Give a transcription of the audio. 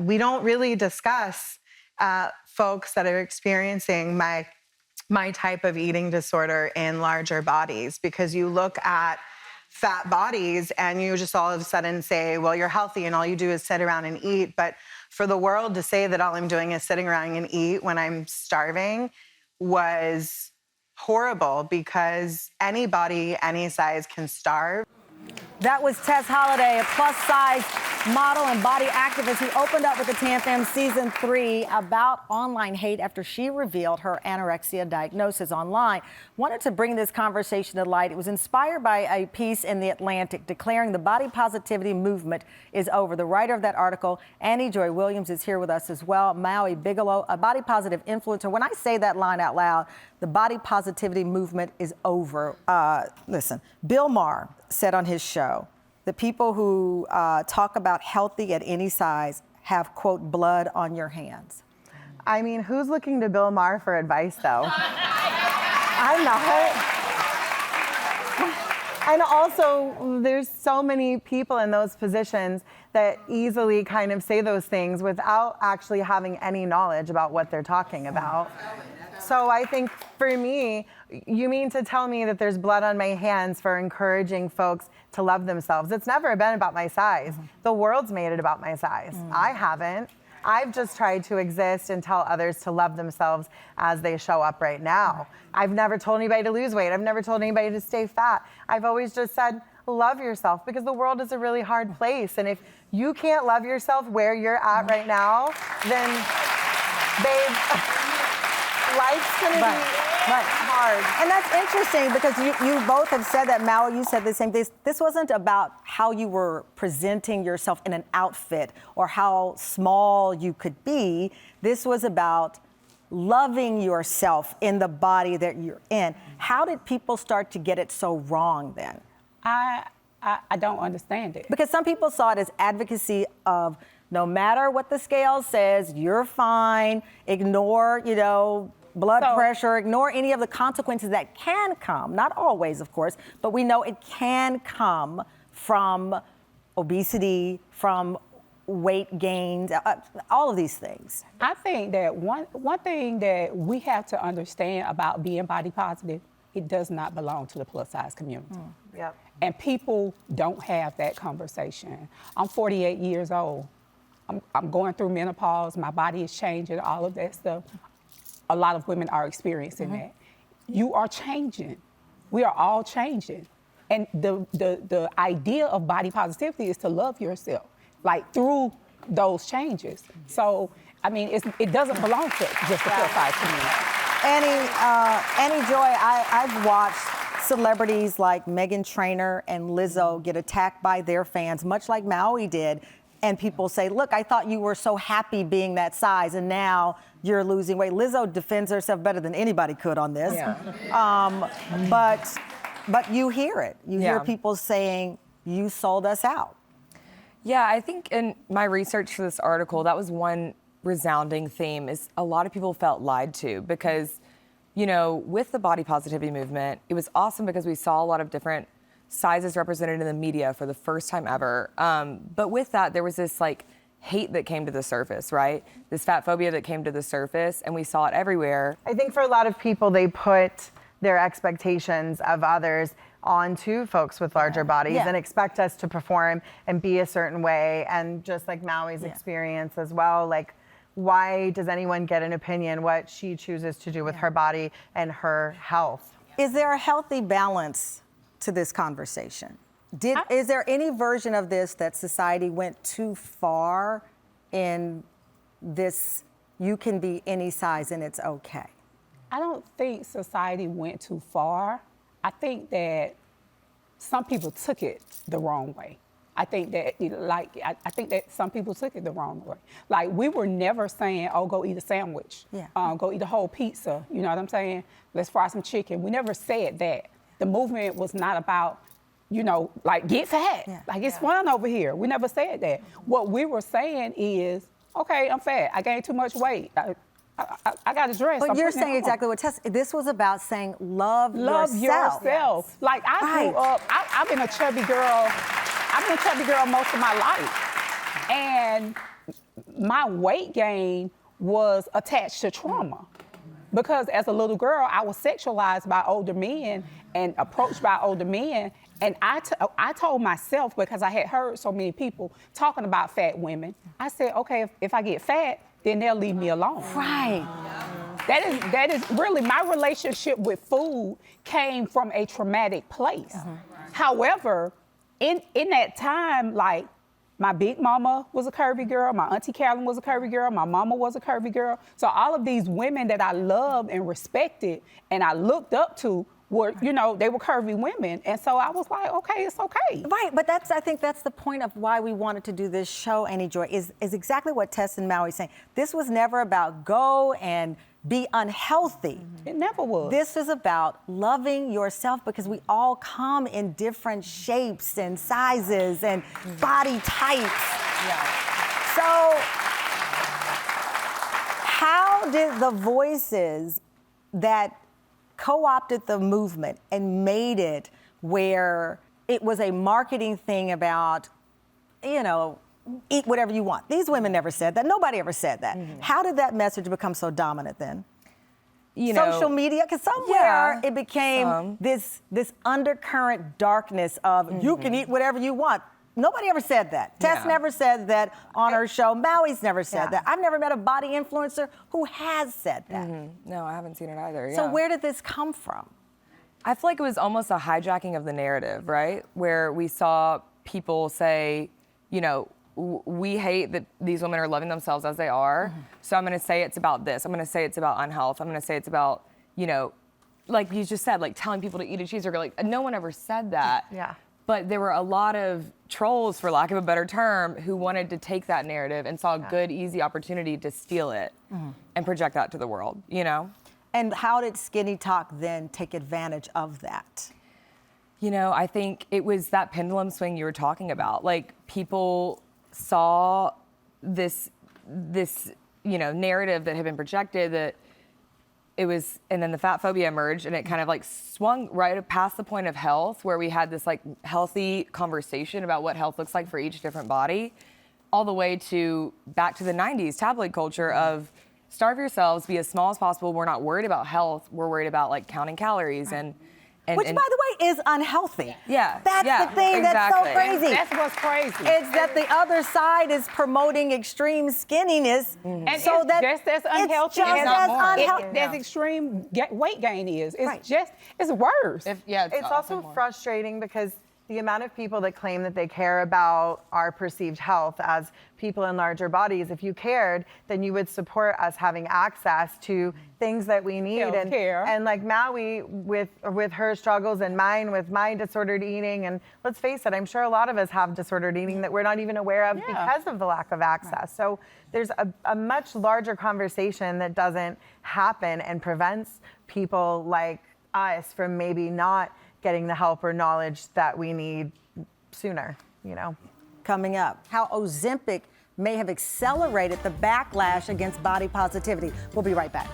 we don't really discuss folks that are experiencing my type of eating disorder in larger bodies, because you look at fat bodies and you just all of a sudden say, well, you're healthy and all you do is sit around and eat. But for the world to say that all I'm doing is sitting around and eat when I'm starving was horrible, because anybody, any size can starve. That was Tess Holliday, a plus-size model and body activist who opened up with the TamFam Season 3 about online hate after she revealed her anorexia diagnosis online. Wanted to bring this conversation to light. It was inspired by a piece in The Atlantic declaring the body positivity movement is over. The writer of that article, Annie Joy Williams, is here with us as well. Maui Bigelow, a body positive influencer. When I say that line out loud, the body positivity movement is over. Listen, Bill Maher said on his show that people who talk about healthy at any size have, quote, blood on your hands. I mean, who's looking to Bill Maher for advice, though? I'm not. And also, there's so many people in those positions that easily kind of say those things without actually having any knowledge about what they're talking about. So I think for me, you mean to tell me that there's blood on my hands for encouraging folks to love themselves? It's never been about my size. The world's made it about my size. I haven't. I've just tried to exist and tell others to love themselves as they show up right now. I've never told anybody to lose weight. I've never told anybody to stay fat. I've always just said, love yourself, because the world is a really hard place. And if you can't love yourself where you're at right now, then, babe, life's gonna be hard. And that's interesting, because you both have said that. Maui, you said the same thing. This wasn't about how you were presenting yourself in an outfit or how small you could be. This was about loving yourself in the body that you're in. How did people start to get it so wrong then? I don't understand it. Because some people saw it as advocacy of no matter what the scale says, you're fine, ignore, blood pressure, ignore any of the consequences that can come, not always, of course, but we know it can come from obesity, from weight gains, all of these things. I think that one thing that we have to understand about being body positive, it does not belong to the plus size community. Yep. And people don't have that conversation. I'm 48 years old. I'm going through menopause, my body is changing, all of that stuff. A lot of women are experiencing that. You are changing. We are all changing. And the idea of body positivity is to love yourself, like through those changes. So, I mean, it doesn't belong to just the plus size community. Annie Joy, I've watched celebrities like Meghan Trainor and Lizzo get attacked by their fans, much like Maui did. And people say, look, I thought you were so happy being that size, and now you're losing weight. Lizzo defends herself better than anybody could on this. Yeah. But you hear it. You hear people saying, you sold us out. Yeah, I think in my research for this article, that was one resounding theme, is a lot of people felt lied to, because, with the body positivity movement, it was awesome because we saw a lot of different sizes represented in the media for the first time ever. But with that, there was this hate that came to the surface, right? This fat phobia that came to the surface, and we saw it everywhere. I think for a lot of people, they put their expectations of others onto folks with larger bodies and expect us to perform and be a certain way. And just like Maui's experience as well, why does anyone get an opinion what she chooses to do with her body and her health? Is there a healthy balance to this conversation? Is there any version of this that society went too far in this, you can be any size and it's okay? I don't think society went too far. I think that some people took it the wrong way. I think that some people took it the wrong way. We were never saying, oh, go eat a sandwich, go eat a whole pizza, you know what I'm saying? Let's fry some chicken. We never said that. The movement was not about, get fat. It's fun over here. We never said that. What we were saying is, okay, I'm fat. I gained too much weight. I got to dress. But you're saying exactly what Tess, this was about saying love yourself. Yes. I grew up, I've been a chubby girl. I've been a chubby girl most of my life. And my weight gain was attached to trauma. Because as a little girl, I was sexualized by older men and approached by older men. And I told myself, because I had heard so many people talking about fat women, I said, okay, if I get fat, then they'll leave me alone. Right. That is really, my relationship with food came from a traumatic place. However, in that time, like, my big mama was a curvy girl, my auntie Carolyn was a curvy girl, my mama was a curvy girl. So all of these women that I loved and respected and I looked up to were, you know, they were curvy women. And so I was like, okay, it's okay. Right, but I think that's the point of why we wanted to do this show, Annie Joy, is exactly what Tess and Maui saying. This was never about go and be unhealthy. It never was. This is about loving yourself, because we all come in different shapes and sizes and body types. So how did the voices that co-opted the movement and made it where it was a marketing thing about, you know, eat whatever you want? These women never said that. Nobody ever said that. How did that message become so dominant then? You know, Social media, because somewhere it became this undercurrent darkness of you can eat whatever you want. Nobody ever said that. Tess never said that on her show. Maui's never said that. I've never met a body influencer who has said that. No, I haven't seen it either. So where did this come from? I feel like it was almost a hijacking of the narrative, right? Where we saw people say, you know, we hate that these women are loving themselves as they are. So I'm going to say it's about this. I'm going to say it's about unhealth. I'm going to say it's about, you know, like you just said, like telling people to eat a cheeseburger. Like no one ever said that. Yeah. But there were a lot of trolls, for lack of a better term, who wanted to take that narrative and saw a good, easy opportunity to steal it and project that to the world, you know? And how did Skinny Talk then take advantage of that? You know, I think it was that pendulum swing you were talking about. Like people saw this, you know, narrative that had been projected that it was, and then the fat phobia emerged, and it kind of like swung right past the point of health, where we had this like healthy conversation about what health looks like for each different body, all the way to back to the 90s tabloid culture of starve yourselves, be as small as possible. We're not worried about health. We're worried about like counting calories and Which, by the way, is unhealthy. Yeah. That's yeah, the thing that's so exactly. crazy. That's what's crazy. It's that the other side is promoting extreme skinniness. And so it's that just as unhealthy it's just as unhealthy. as extreme weight gain is. It's Right. just, it's worse. It's also frustrating because the amount of people that claim that they care about our perceived health as people in larger bodies, if you cared, then you would support us having access to things that we need. Healthcare. And like Maui with her struggles and mine with my disordered eating. And let's face it, I'm sure a lot of us have disordered eating that we're not even aware of because of the lack of access. So there's a much larger conversation that doesn't happen and prevents people like us from maybe not getting the help or knowledge that we need sooner, you know. Coming up, how Ozempic may have accelerated the backlash against body positivity. We'll be right back.